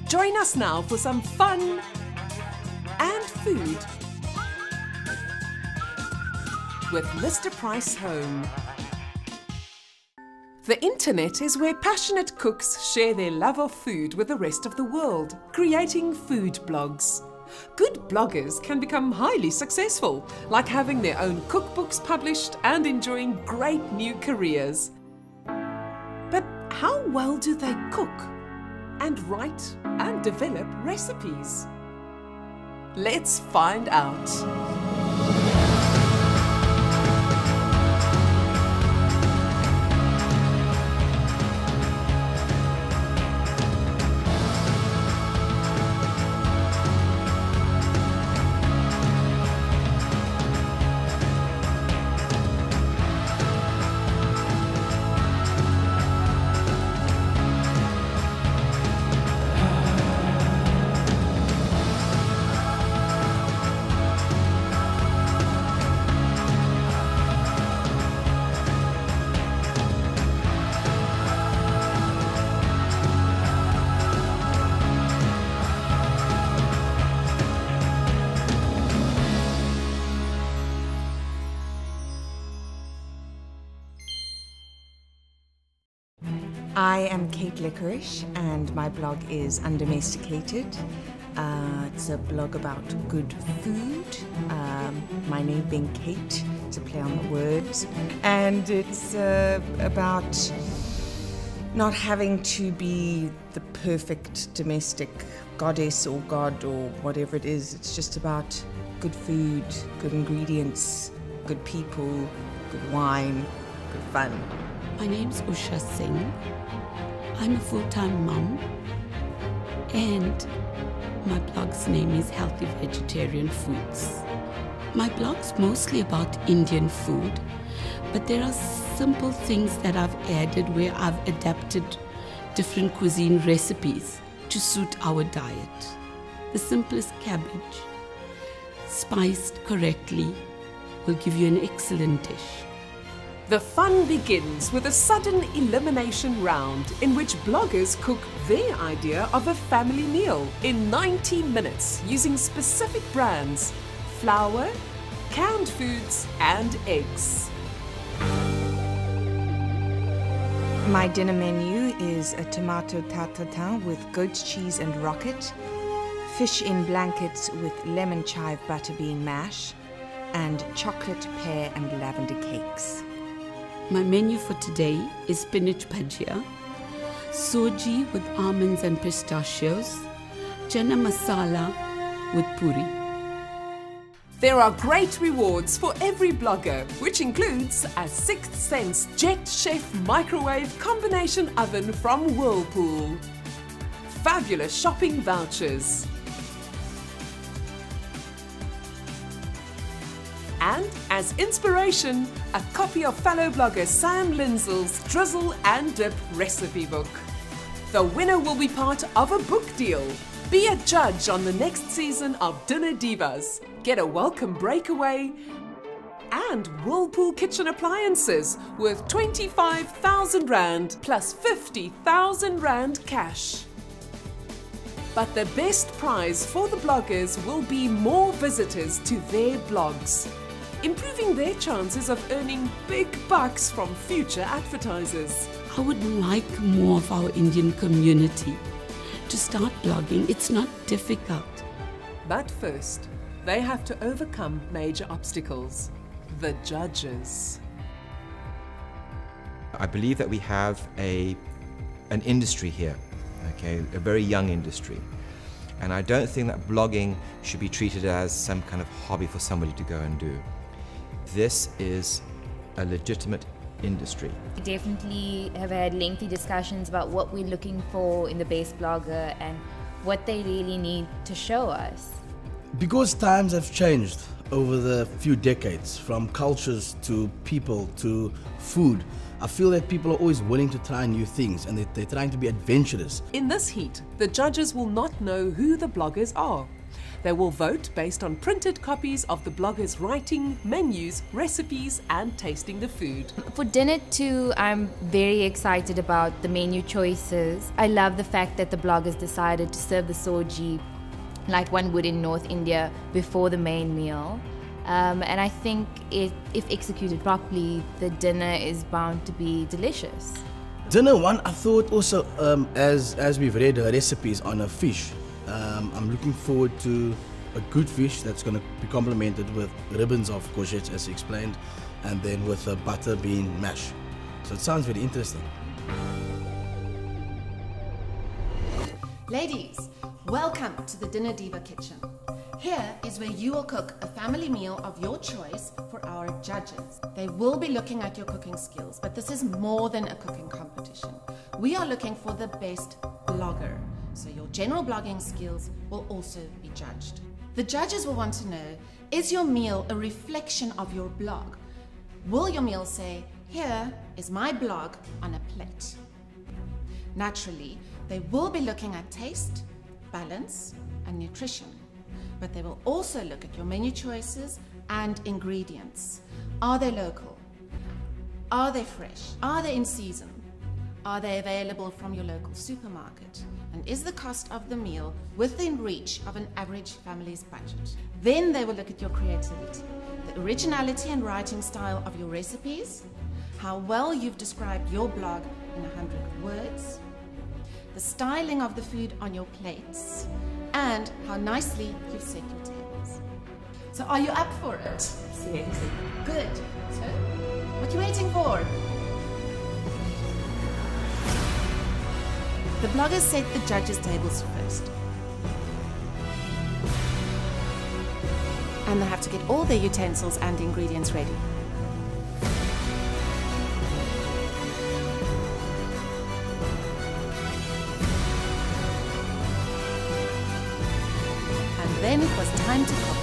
Join us now for some fun and food with Mr. Price Home. The internet is where passionate cooks share their love of food with the rest of the world, creating food blogs. Good bloggers can become highly successful, like having their own cookbooks published and enjoying great new careers. But how well do they cook and write and develop recipes? Let's find out. I am Kate Licorice and my blog is Undomesticated. It's a blog about good food. My name being Kate, it's a play on the words. And it's about not having to be the perfect domestic goddess or god or whatever it is. It's just about good food, good ingredients, good people, good wine, good fun. My name's Usha Singh. I'm a full-time mum and my blog's name is Healthy Vegetarian Foods. My blog's mostly about Indian food, but there are simple things that I've added where I've adapted different cuisine recipes to suit our diet. The simplest cabbage, spiced correctly, will give you an excellent dish. The fun begins with a sudden elimination round in which bloggers cook their idea of a family meal in 90 minutes using specific brands, flour, canned foods and eggs. My dinner menu is a tomato tartatin with goat's cheese and rocket, fish in blankets with lemon chive butterbean mash, and chocolate, pear and lavender cakes. My menu for today is spinach bhajia, soji with almonds and pistachios, chana masala with puri. There are great rewards for every blogger, which includes a 6th Sense Jet Chef microwave combination oven from Whirlpool, fabulous shopping vouchers, and as inspiration, a copy of fellow blogger Sam Lindsell's Drizzle and Dip recipe book. The winner will be part of a book deal. Be a judge on the next season of Dinner Divas. Get a welcome breakaway and Whirlpool kitchen appliances worth 25,000 Rand plus 50,000 Rand cash. But the best prize for the bloggers will be more visitors to their blogs, improving their chances of earning big bucks from future advertisers. I would like more of our Indian community to start blogging. It's not difficult. But first, they have to overcome major obstacles. The judges. I believe that we have an industry here, okay, a very young industry. And I don't think that blogging should be treated as some kind of hobby for somebody to go and do. This is a legitimate industry. We definitely have had lengthy discussions about what we're looking for in the best blogger and what they really need to show us. Because times have changed over the few decades, from cultures to people to food, I feel that people are always willing to try new things and they're trying to be adventurous. In this heat, the judges will not know who the bloggers are. They will vote based on printed copies of the bloggers' writing, menus, recipes, and tasting the food. For dinner too, I'm very excited about the menu choices. I love the fact that the bloggers decided to serve the soji like one would in North India before the main meal. And I think if executed properly, the dinner is bound to be delicious. Dinner one, I thought also, as we've read the recipes on a fish, I'm looking forward to a good fish that's going to be complemented with ribbons of courgettes, as explained, and then with a butter bean mash. So it sounds very interesting. Ladies, welcome to the Dinner Diva Kitchen. Here is where you will cook a family meal of your choice for our judges. They will be looking at your cooking skills, but this is more than a cooking competition. We are looking for the best blogger, so your general blogging skills will also be judged. The judges will want to know, is your meal a reflection of your blog? Will your meal say, here is my blog on a plate? Naturally, they will be looking at taste, balance, and nutrition. But they will also look at your menu choices and ingredients. Are they local? Are they fresh? Are they in season? Are they available from your local supermarket? And is the cost of the meal within reach of an average family's budget? Then they will look at your creativity, the originality and writing style of your recipes, how well you've described your blog in 100 words, the styling of the food on your plates, and how nicely you've set your tables. So are you up for it? Yes. Good. So, what are you waiting for? The bloggers set the judges' tables first. And they have to get all their utensils and ingredients ready. Then it was time to cook.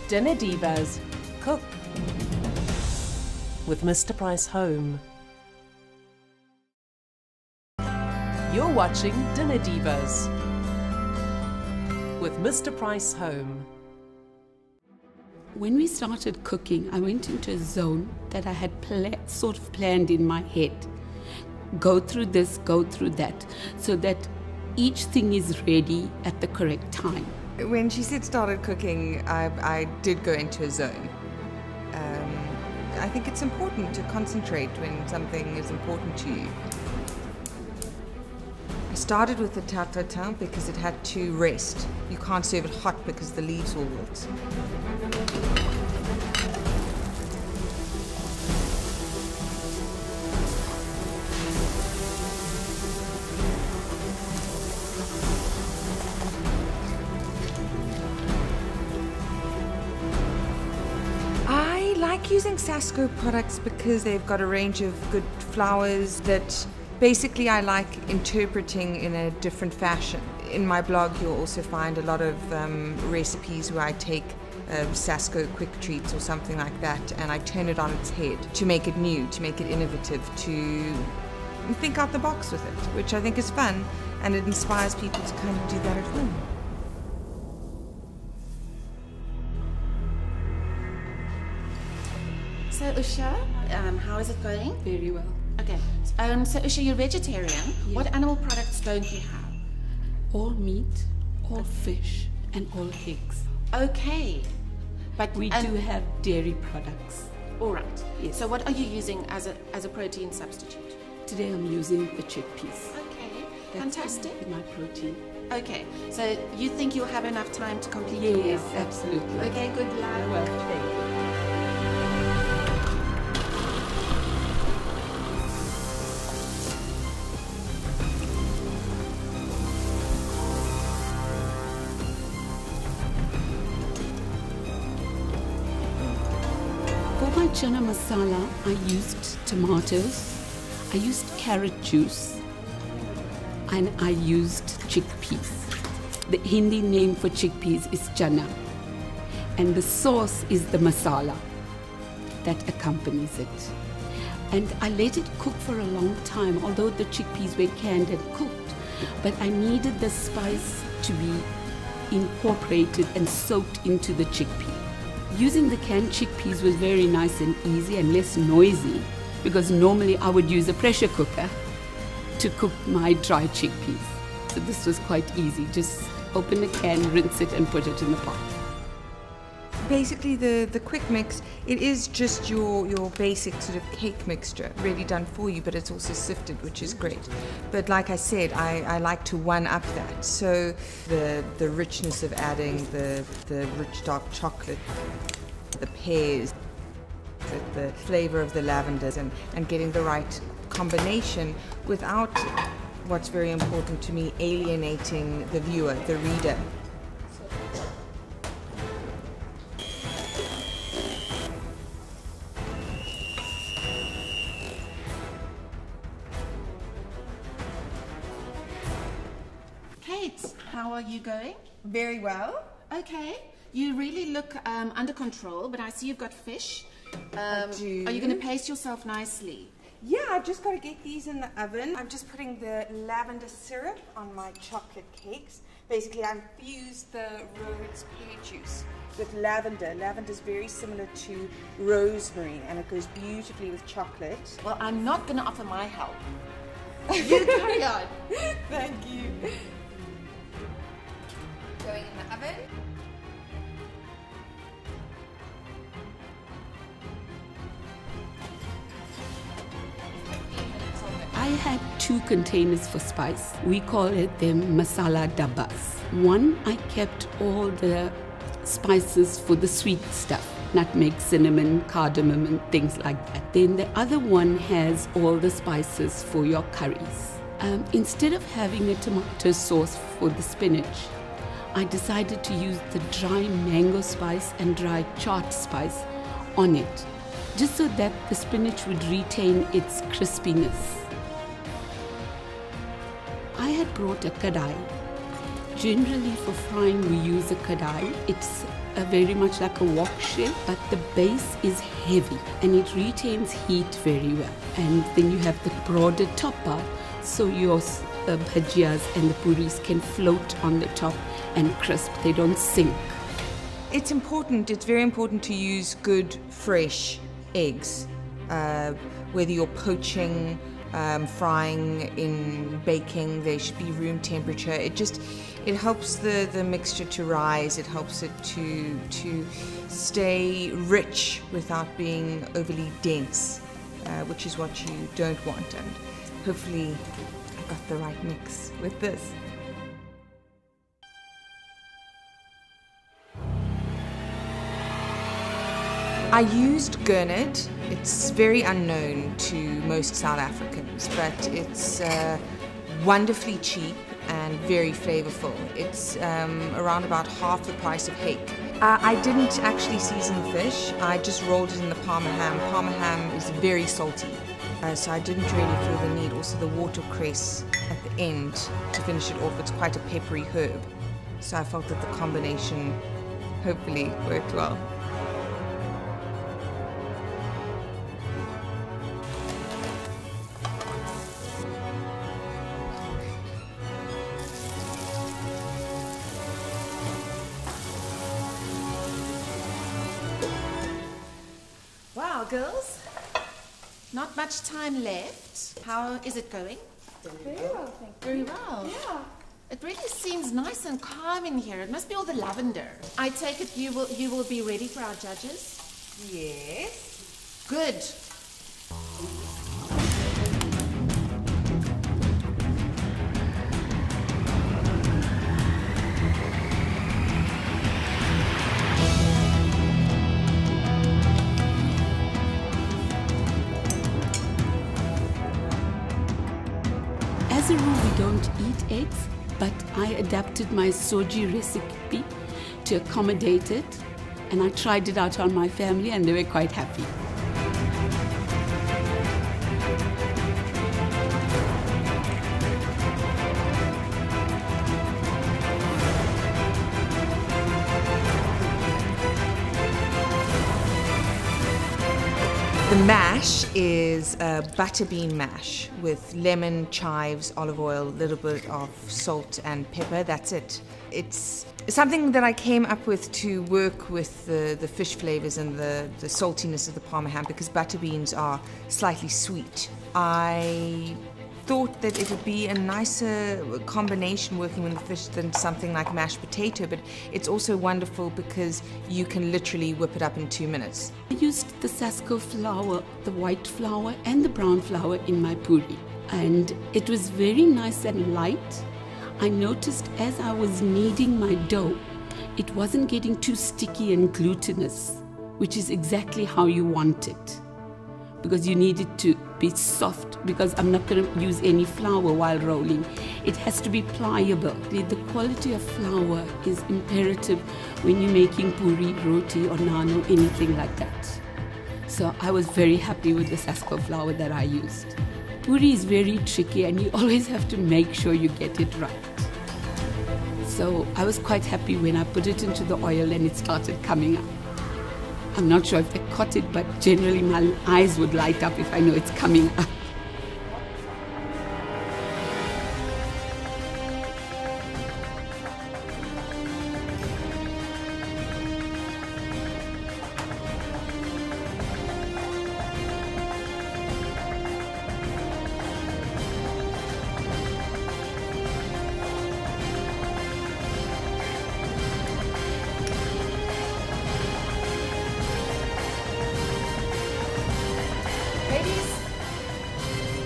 Dinner Divas, cook with Mr. Price Home. You're watching Dinner Divas with Mr. Price Home. When we started cooking, I went into a zone that I had sort of planned in my head. Go through this, go through that, so that each thing is ready at the correct time. When she said started cooking, I did go into a zone. I think it's important to concentrate when something is important to you. I started with the tarte tatin because it had to rest. You can't serve it hot because the leaves will wilt. I like using Sasco products because they've got a range of good flours that basically I like interpreting in a different fashion. In my blog you'll also find a lot of recipes where I take Sasco quick treats or something like that and I turn it on its head to make it new, to make it innovative, to think out the box with it, which I think is fun and it inspires people to kind of do that at home. So Usha, how is it going? Very well. Okay, so Usha, you're vegetarian. Yes. What animal products don't you have? All meat, all fish, and all eggs. Okay, but We do have dairy products. All right. Yes. So what are you using as a protein substitute? Today I'm using the chickpeas. Okay, That's fantastic. my protein. Okay, so you think you'll have enough time to complete your meal? Yes, absolutely. Okay, good luck. Well, thank you. For my chana masala, I used tomatoes, I used carrot juice, and I used chickpeas. The Hindi name for chickpeas is chana, and the sauce is the masala that accompanies it. And I let it cook for a long time, although the chickpeas were canned and cooked. But I needed the spice to be incorporated and soaked into the chickpea. Using the canned chickpeas was very nice and easy and less noisy, because normally I would use a pressure cooker to cook my dry chickpeas. So this was quite easy. Just open the can, rinse it, and put it in the pot. Basically, the quick mix, it is just your basic sort of cake mixture, ready done for you, but it's also sifted, which is great. But like I said, I like to one-up that. So the richness of adding the rich dark chocolate, the pears, the flavor of the lavenders, and getting the right combination without, what's very important to me, alienating the viewer, the reader. Kate, how are you going? Very well. Okay. You really look under control, but I see you've got fish. do. Are you going to pace yourself nicely? Yeah, I've just got to get these in the oven. I'm just putting the lavender syrup on my chocolate cakes. Basically, I've fused the rose pear juice with lavender. Lavender's very similar to rosemary, and it goes beautifully with chocolate. Well, I'm not going to offer my help. You carry on. Thank you. Going in the oven. I had 2 containers for spice. We call it them masala dabbas. One, I kept all the spices for the sweet stuff, nutmeg, cinnamon, cardamom, and things like that. Then the other one has all the spices for your curries. Instead of having a tomato sauce for the spinach, I decided to use the dry mango spice and dry chaat spice on it, just so that the spinach would retain its crispiness. I had brought a kadai. Generally for frying we use a kadai. It's very much like a wok shape, but the base is heavy and it retains heat very well. And then you have the broader top part, so your bhajias and the puris can float on the top and crisp. They don't sink. It's very important to use good, fresh eggs, whether you're poaching, frying, in baking, they should be room temperature. It helps the mixture to rise. It helps it to stay rich without being overly dense, which is what you don't want. And hopefully I got the right mix with this. I used gurnard. It's very unknown to most South Africans, but it's wonderfully cheap and very flavorful. It's around about half the price of hake. I didn't actually season the fish. I just rolled it in the Parma ham. Parma ham is very salty, so I didn't really feel the need. Also the watercress at the end to finish it off. It's quite a peppery herb, so I felt that the combination hopefully worked well. Wow, girls. Not much time left. How is it going? Very well, thank you. Very well. Yeah. It really seems nice and calm in here. It must be all the lavender. I take it you will be ready for our judges? Yes. Good. As a rule, we don't eat eggs, but I adapted my soji recipe to accommodate it, and I tried it out on my family and they were quite happy. The mash is a butter bean mash with lemon, chives, olive oil, a little bit of salt and pepper. That's it. It's something that I came up with to work with the fish flavors and the saltiness of the Parma ham, because butter beans are slightly sweet. I thought that it would be a nicer combination working with the fish than something like mashed potato, but it's also wonderful because you can literally whip it up in 2 minutes. I used the Sasko flour, the white flour and the brown flour in my puri, and it was very nice and light. I noticed as I was kneading my dough, it wasn't getting too sticky and glutinous, which is exactly how you want it, because you need it to be soft, because I'm not going to use any flour while rolling. It has to be pliable. The quality of flour is imperative when you're making puri, roti or naan or anything like that. So I was very happy with the Sasko flour that I used. Puri is very tricky and you always have to make sure you get it right. So I was quite happy when I put it into the oil and it started coming up. I'm not sure if they caught it, but generally my eyes would light up if I know it's coming up.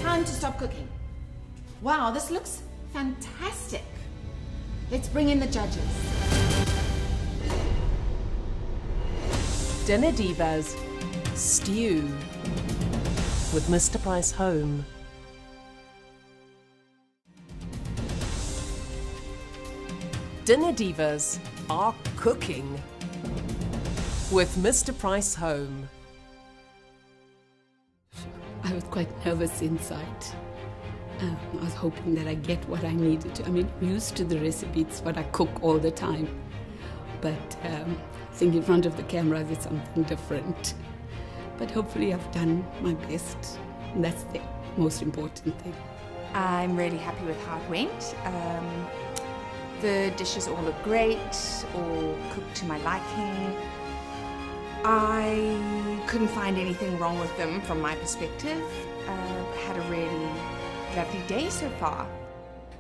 Time to stop cooking. Wow, this looks fantastic. Let's bring in the judges. Dinner Divas, stew with Mr. Price Home. Dinner Divas are cooking with Mr. Price Home. I was quite nervous inside. I was hoping that I get what I needed to. I mean, I'm used to the recipe, it's what I cook all the time. But I think in front of the cameras it's something different. But hopefully I've done my best. And that's the most important thing. I'm really happy with how it went. The dishes all look great, all cooked to my liking. I couldn't find anything wrong with them from my perspective. Had a really lovely day so far.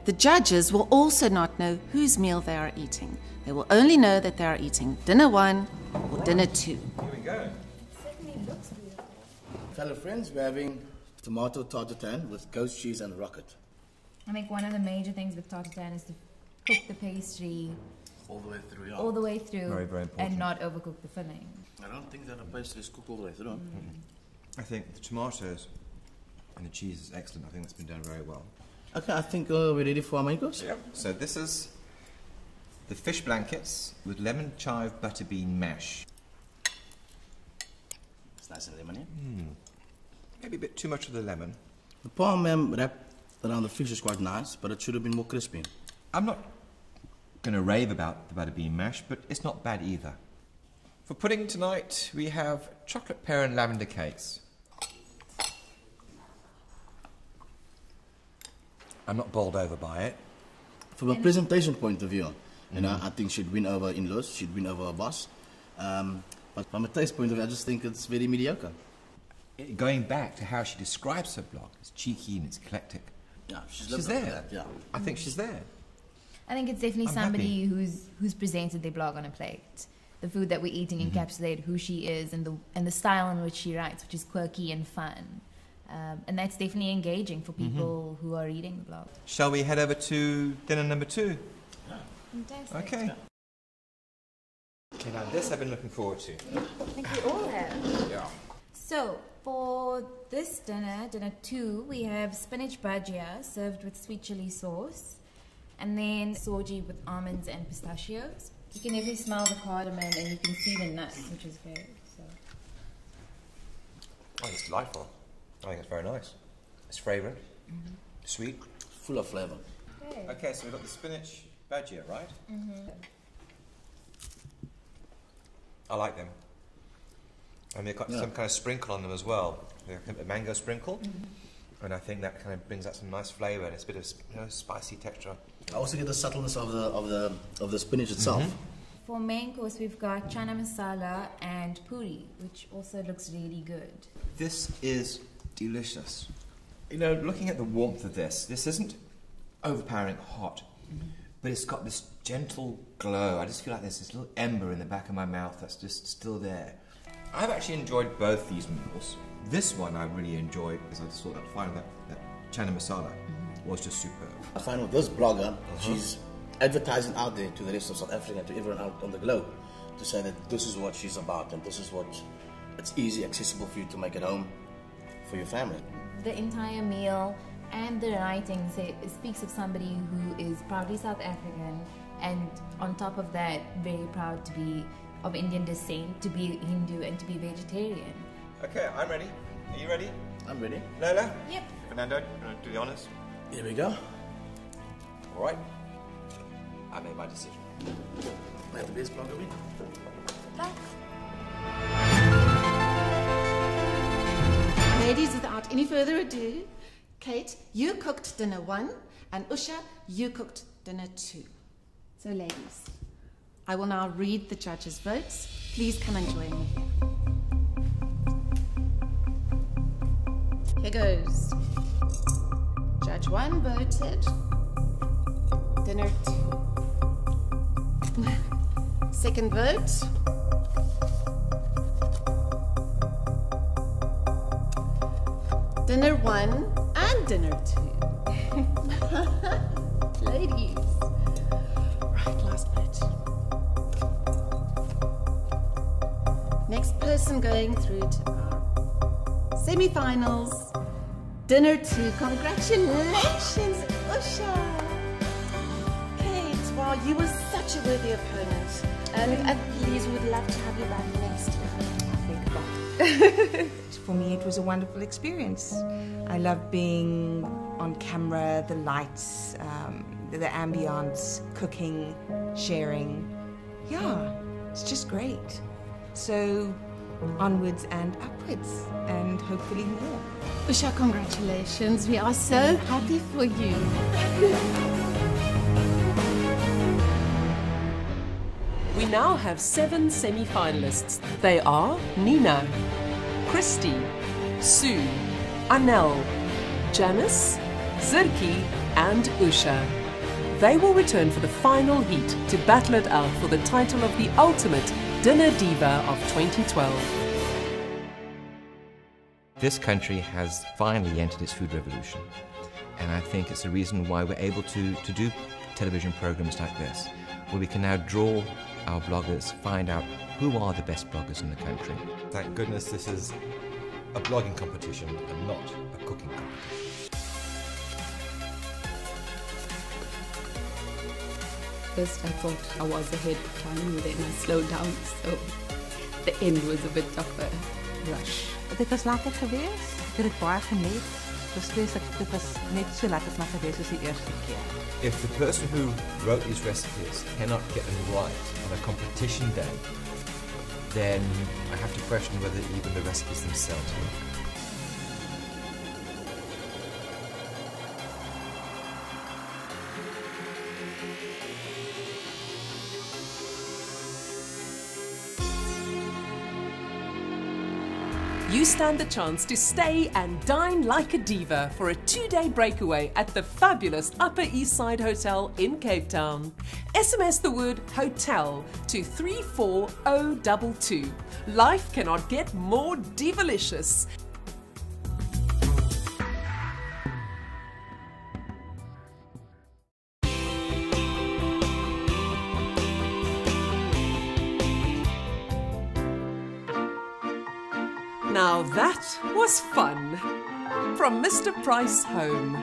The judges will also not know whose meal they are eating. They will only know that they are eating dinner 1 or dinner 2. Here we go. Fellow friends, we're having tomato tartatan with ghost cheese and rocket. I think one of the major things with tartatan is to cook the pastry All the way through, yeah. all the way through Very, very important. and not overcook the filling. I don't think that a pastry is cooked all the way through. I think the tomatoes and the cheese is excellent. I think that's been done very well. Okay, I think we're ready for our main course. Yep. So this is the fish blankets with lemon chive butter bean mash. It's nice and lemony. Maybe a bit too much of the lemon. The palm wrap around the fish is quite nice, but it should have been more crispy. I'm not going to rave about the butter bean mash, but it's not bad either. For pudding tonight, we have chocolate pear and lavender cakes. I'm not bowled over by it. From a presentation point of view, you know, I think she'd win over in-laws, she'd win over her boss. But from a taste point of view, I just think it's very mediocre. Going back to how she describes her blog, it's cheeky and it's eclectic. Yeah, She's lived up to there. that, yeah. I think she's there. I think it's definitely I'm somebody who's presented their blog on a plate. The food that we're eating encapsulated who she is and the style in which she writes, which is quirky and fun. And that's definitely engaging for people who are reading the blog. Shall we head over to dinner number 2? Fantastic. Okay. Okay, now this I've been looking forward to. I think we all have. Yeah. So, for this dinner 2, we have spinach bhajia served with sweet chili sauce, and then soji with almonds and pistachios. You can definitely smell the cardamom and you can see the nuts, which is great. So. Oh, it's delightful. I think it's very nice. It's fragrant, sweet. Full of flavour. Okay. Okay, so we've got the spinach bhajia, right? I like them. And they've got some kind of sprinkle on them as well, a mango sprinkle. And I think that kind of brings out some nice flavour and it's a bit of spicy texture. I also get the subtleness of the spinach itself. For main course, we've got chana masala and puri, which also looks really good. This is delicious. You know, looking at the warmth of this isn't overpowering hot, but it's got this gentle glow. I just feel like there's this little ember in the back of my mouth that's just still there. I've actually enjoyed both these meals. This one I really enjoyed because I just thought that chana masala was just superb. I find with this blogger, she's advertising out there to the rest of South Africa and to everyone out on the globe to say that this is what she's about and this is what it's easy, accessible for you to make at home for your family. The entire meal and the writing speaks of somebody who is proudly South African and on top of that very proud to be of Indian descent, to be Hindu and to be vegetarian. Okay, I'm ready. Are you ready? I'm ready. Lola? Yep. Fernando, you want to do the honours? Here we go. All right. I made my decision. I have the best blogger win. Ladies, without any further ado, Kate, you cooked dinner 1, and Usha, you cooked dinner 2. So ladies, I will now read the judges' votes. Please come and join me. Here goes. Judge 1 voted dinner 2. Second vote. Dinner 1 and dinner 2. Ladies. Right, last vote. Next person going through to our semi-finals. Dinner 2. Congratulations, Usha. Kate, wow, you were such a worthy opponent. And please, we would love to have you back next year. I'll think about it. For me, it was a wonderful experience. I love being on camera, the lights, the ambience, cooking, sharing. Yeah, it's just great. So onwards and upwards, and hopefully more. Usha, congratulations. We are so happy for you. We now have 7 semi-finalists. They are Nina, Christy, Sue, Anel, Janice, Zirki and Usha. They will return for the final heat to battle it out for the title of the ultimate Dinner Diva of 2012. This country has finally entered its food revolution, and I think it's the reason why we're able to do television programs like this, where we can now draw our bloggers, find out who are the best bloggers in the country. Thank goodness this is a blogging competition and not a cooking competition. First I thought I was ahead of time and then I slowed down, so the end was a bit of a rush. Dit was lekker geweest. Ek het dit baie geniet. Dit was net so lekker maar geweest as die eerste keer. If the person who wrote these recipes cannot get them right on a competition day, then I have to question whether even the recipes themselves work. You stand the chance to stay and dine like a diva for a 2-day breakaway at the fabulous Upper East Side Hotel in Cape Town. SMS the word HOTEL to 34022. Life cannot get more divalicious. Now that was fun. From Mr. Price Home.